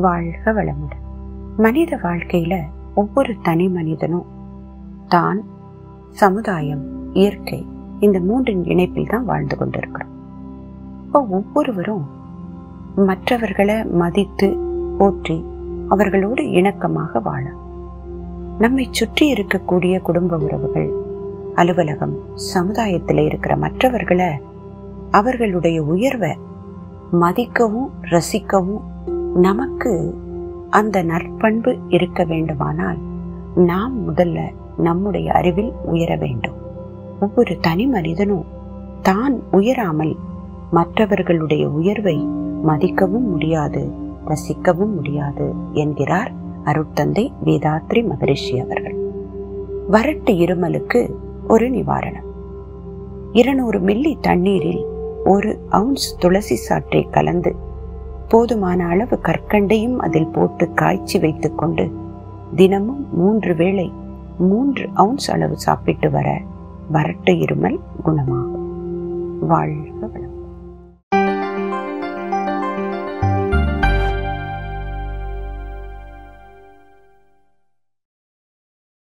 வாழ்க வளமுடன். மனித வாழ்க்கையில ஒவ்வொரு தனி மனிதனும் தான், சமுதாயம், இயற்கை இந்த மூன்றின் இணைப்பில் தான் வாழ்ந்து கொண்டிருக்கிறோம். இப்போ ஒவ்வொருவரும் மற்றவர்களை மதித்து போற்றி அவர்களோடு இணக்கமாக வாழ, நம்மை சுற்றி இருக்கக்கூடிய குடும்ப உறவுகள், அலுவலகம், சமுதாயத்தில் இருக்கிற மற்றவர்களை அவர்களுடைய உயர்வை மதிக்கவும் ரசிக்கவும் நமக்கு அந்த நற்பண்பு இருக்க வேண்டுமானால் நாம் முதல்ல நம்முடைய அறிவில் உயர வேண்டும். ஒவ்வொரு தனி மனிதனும் தான் உயராமல் மற்றவர்களுடைய உயர்வை மதிக்கவும் முடியாது, ரசிக்கவும் முடியாது என்கிறார் அருட்தந்தை வேதாத்ரி மகரிஷி அவர்கள். வறட்டு இருமலுக்கு ஒரு நிவாரணம். 200 மில்லி தண்ணீரில் 1 அவுன்ஸ் துளசி சாற்றை கலந்து போதுமான அளவு கற்கண்டையும் அதில் போட்டு காய்ச்சி வைத்துக் கொண்டு தினமும் 3 வேளை 3 அவுன்ஸ் அளவு சாப்பிட்டு வர வறட்டு இருமல் குணமாகும். வாழ்க